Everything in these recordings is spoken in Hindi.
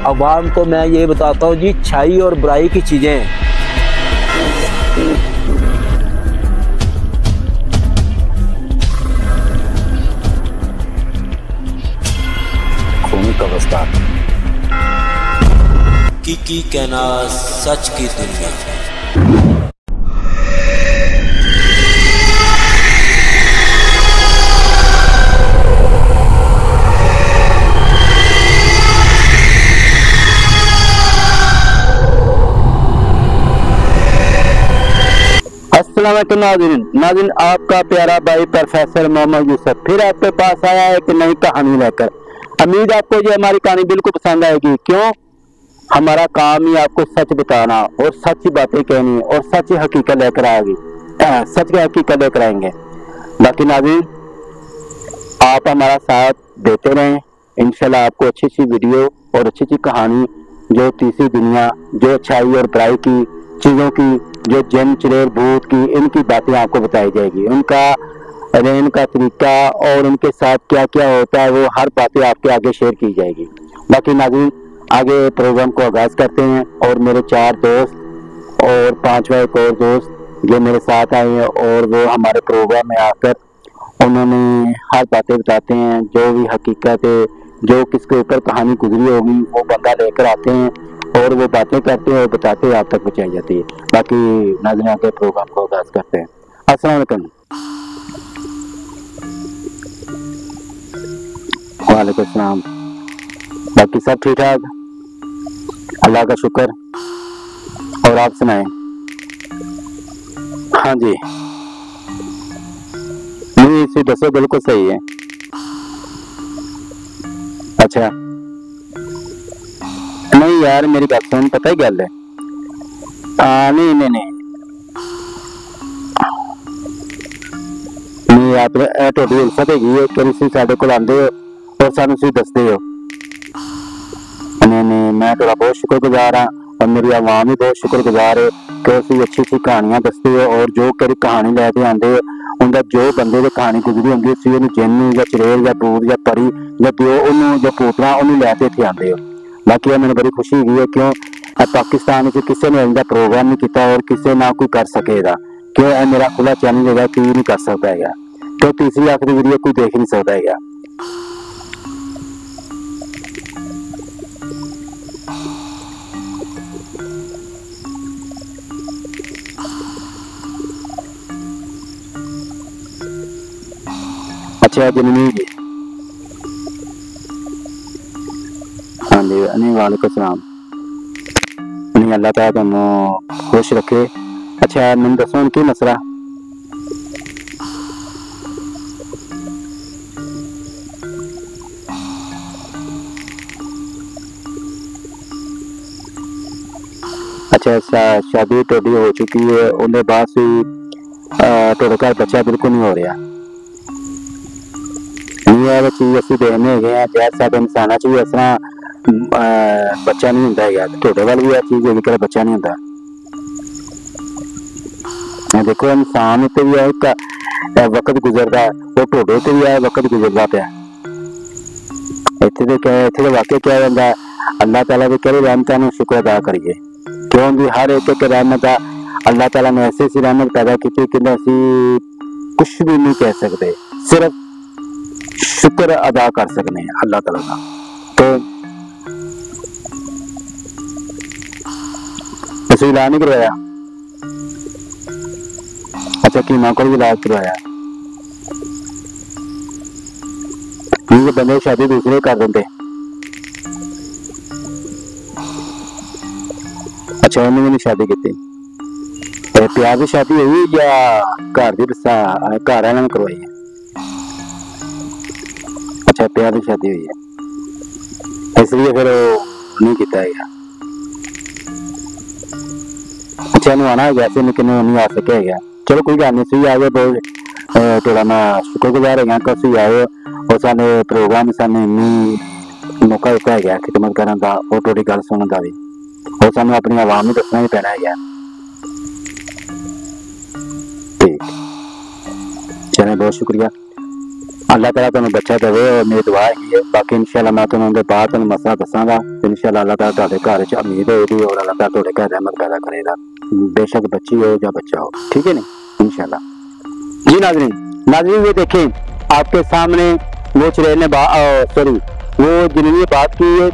अवाम को मैं ये बताता हूँ जी, अच्छाई और बुराई की चीज़ें खून कब्रिस्तान की कहना सच की दुनिया। अस्सलामुअलैकुम नाज़रीन, आपका प्यारा भाई प्रोफेसर मोहम्मद यूसुफ फिर आपके पास आया है एक नई कहानी लेकर। उम्मीद आपको ये हमारी कहानी बिल्कुल पसंद आएगी। क्यों? हमारा काम ही आपको सच बताना और सच्ची बातें कहनी और सच हकीकत लेकर आएगी, सच की हकीकत लेकर आएंगे। बाकी नाज़रीन, आप हमारा साथ देते रहें, इंशाल्लाह आपको अच्छी अच्छी वीडियो और अच्छी अच्छी कहानी, जो तीसरी दुनिया, जो अच्छाई और बुराई की चीज़ों की, जो जिन चुड़ैल भूत की, इनकी बातें आपको बताई जाएगी। उनका रहने का तरीका और उनके साथ क्या क्या होता है, वो हर बातें आपके आगे शेयर की जाएगी। बाकी नाज़रीन, आगे प्रोग्राम को आगाज करते हैं। और मेरे 4 दोस्त और 5वां एक और दोस्त जो मेरे साथ आए हैं, और वो हमारे प्रोग्राम में आकर उन्होंने हर बातें बताते हैं, जो भी हकीकत है, जो किसके ऊपर कहानी गुजरी होगी, वो बंदा लेकर आते हैं और वो बातें करते हैं और बताते हैं, आप तक पहुंचाई जाती है। बाकी नाज़रीन, आगे प्रोग्राम को आगाज करते हैं। अस्सलाम वालेकुम। वालेकुम सलाम। बाकी सब ठीक ठाक? अल्लाह का शुक्र। और आप सुनाएं? हाँ जी, नहीं इसे दसो, बिल्कुल सही है। अच्छा नहीं यार, मेरी बात सुन, पता ही गल है। नहीं नहीं नहीं नहीं, आप थोड़ी इल्फत है कि तुम साडे कोल आंदे हो और सानू तुसीं दसदे हो। नहीं नहीं, मैं थोड़ा बहुत शुक्रगुजार हाँ, और मेरी आवाम भी बहुत शुक्रगुजार है कि तुसीं अच्छी अच्छी कहानियां दसदे हो, और जो करी कहानी लैके आंदे हो, उनका जो बंदे की कहानी गुजरी होंगी, तुसीं उहनूं जिन्न या चुड़ैल या भूत या परी या दिओ उहनूं या पोतरा उहनूं लैके इत्थे आंदे हो। बाकी मैंने बड़ी खुशी हुई है, क्यों पाकिस्तान में किसी ने इनका प्रोग्राम नहीं किया और किसी ना कोई कर सकेगा। क्यों मेरा खुला चैनल है, कोई नहीं कर सकता है, तो तीसरी आखिरी वीडियो कोई देख नहीं सकता है। अच्छा जननी जी, हाँ जी, नहीं वालेकुम सलाम। नहीं अल्लाह ताला तुहानू खुश रखे। अच्छा मैंने दसो हुण की मसला? अच्छा शादी थोड़ी हो चुकी है, उन्हें बाद से थोड़े घर बच्चा बिल्कुल नहीं हो रहा। नहीं है वो चीज असं देखने गए हैं, जैसे साडे इंसाना च भी इस तरह बच्चा नहीं होंदा है, थोड़े वाल भी यह चीज है कि बच्चा नहीं होंदा। देखो इंसान उत्ते भी एक वक्त गुजरता है, वो ढोडे उत्ते भी है वक्त गुजरता पाया। इत्थे तो वाकई क्या होंदा है, अल्लाह ताला की कई रहमतां नूं शुक्र अदा करिए। क्यों भी हर एक रहमत अल्लाह ताला ने ऐसी सी रहमत पैदा की कि असीं कुछ भी नहीं कह सकते, सिर्फ शुक्र अदा कर सकते हैं अल्लाह ताला का। तो तुसीं इलाज नहीं करवाया? अच्छा की मां को भी इलाज करवाया? ठीक बंदे शादी दूसरे कर देंगे। अच्छा उन्होंने भी नहीं शादी की? प्यार की शादी हुई या घर की घर वालों ने करवाई है? अच्छा प्यार की शादी हुई है, इसलिए फिर नहीं किया है। अच्छा इन्हू आना है, वैसे नहीं आ सके है। चलो कोई गल नहीं, सही आ गए, बहुत थोड़ा मैं शुक्रगुजार है कि तुसीं आए और साने प्रोग्राम सानू इन्नी मौका दिता है खिदमत करने का और थोड़ी गल सुनने का भी, और सानू अपनी आवाम में दसना ही पैना है। ठीक चलो, बहुत शुक्रिया। अल्लाह ताला तुहानू बच्चा देवे और मेरी दुआ है। बाकी इंशाल्लाह मैं तुहानू बाद मसला दसांगा। इंशाल्लाह अल्लाह ताला तुहाडे घर च उम्मीद होगी और अल्लाह ताला तुहाडे घर रहमत पैदा करेगा, बेशक बच्ची हो या बच्चा हो, ठीक है नी, इंशाल्लाह। जी नाज़रीन ये देखें आपके सामने वो चुड़ैल ने सॉरी वो जिन्होंने बात की है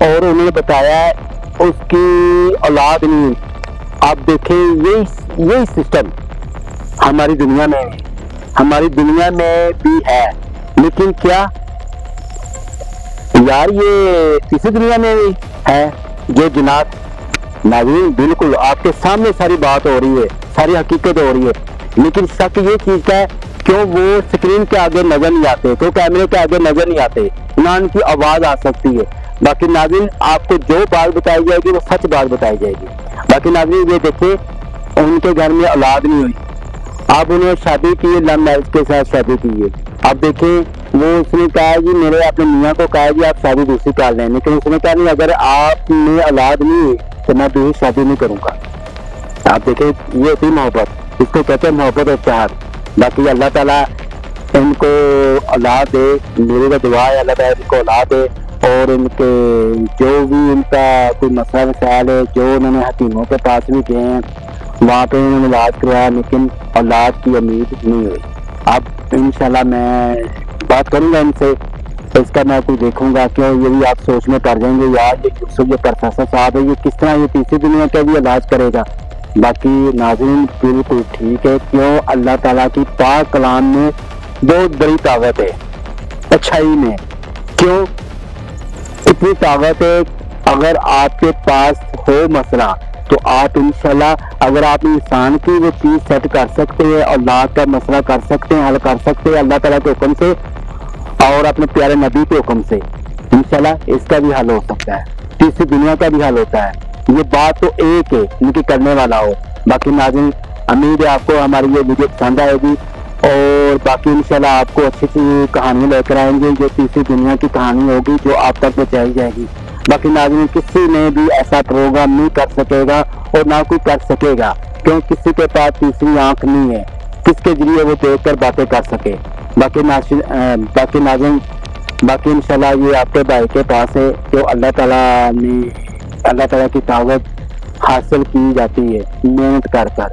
और उन्होंने बताया उसकी औलाद नहीं। आप देखें यही सिस्टम हमारी दुनिया में भी है, लेकिन क्या यार ये किसी दुनिया में भी है जो जिन्नात? नाज़रीन बिल्कुल आपके सामने सारी बात हो रही है, सारी हकीकत हो रही है, लेकिन शक ये चीज का है क्यों वो स्क्रीन के आगे नजर नहीं आते, तो कैमरे के आगे नजर नहीं आते, ना उनकी आवाज आ सकती है। बाकी नाज़रीन आपको जो बात बताई जाएगी वो सच बात बताई जाएगी। बाकी नाज़रीन ये देखे उनके घर में औलाद नहीं हुई, आप उन्होंने शादी की है, लव मैरिज के साथ शादी की है। आप देखें वो उसने कहा जी मेरे अपने मियाँ को कहा जी आप शादी दूसरी कर लें, लेकिन उसने कहा नहीं अगर आपने औलाद नहीं हुई तो मैं दूसरी शादी नहीं करूँगा। आप देखें ये होती मोहब्बत, इसको कहते हैं मोहब्बत और चाहत। बाकी अल्लाह ताला इनको औलाद दे, मेरी का दुआ है अल्लाह ताला इनको औलाद दे और इनके जो भी इनका कोई मसला मसाइल है, जो उन्होंने हकीमों के पास भी गए हैं वहाँ पे उन्होंने इलाज करवाया लेकिन औलाद की उम्मीद नहीं हुई। अब इंशाल्लाह मैं बात करूँगा इनसे, इसका मैं कुछ देखूंगा, क्यों ये भी आप सोच में पड़ जाएंगे यार ये यूसुफ ये प्रोफेसर साहब है ये किस तरह ये तीसरी दुनिया का भी इलाज करेगा। बाकी नाज़रीन बिल्कुल ठीक है, क्यों अल्लाह ताला की पाक कलाम में बहुत बड़ी ताकत है अच्छाई में, क्यों इतनी ताकत है। अगर आपके पास हो मसला तो आप इंशाल्लाह अगर आप इंसान की वो चीज सेट कर सकते हैं, औलाद का मसला कर सकते हैं, हल कर सकते हैं अल्लाह ताला के हुक्म से और अपने प्यारे नबी के हुक्म से, इंशाल्लाह इसका भी हल हो सकता है, तीसरी दुनिया का भी हल होता है। ये बात तो एक है इनकी करने वाला हो। बाकी नाज़रीन उम्मीद है आपको हमारी ये वीडियो पसंद आएगी और बाकी इंशाल्लाह आपको अच्छी सी कहानी लेकर आएंगे, जो तीसरी दुनिया की कहानी होगी जो आप तक पहुंचाई जाएगी। बाकी नाज़रीन किसी ने भी ऐसा प्रोग्राम नहीं कर सकेगा और ना कोई कर सकेगा, क्यों किसी के पास तीसरी आंख नहीं है किसके जरिए वो देखकर बातें कर सके। बाकी नाज़रीन बाकी इंशाल्लाह ये आपके भाई के पास है जो अल्लाह ताला की ताकत हासिल की जाती है मेहनत कर कर,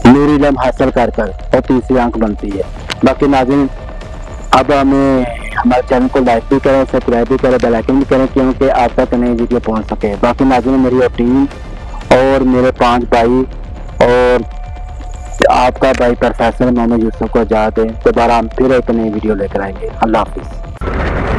नूर इल्म हासिल कर कर और तीसरी आंख बनती है। बाकी नाज़रीन अब हमें हमारे चैनल को लाइक भी करें, सब्सक्राइब भी करें, बेल आइकन भी करें क्योंकि आप तक नई वीडियो पहुंच सके। बाकी नाज़रीन मेरी और टीम और मेरे 5 भाई और आपका भाई प्रोफेसर मोहम्मद यूसुफ को इजाज़त दें, दोबारा हम फिर एक नई वीडियो लेकर आएंगे। अल्लाह हाफिज़।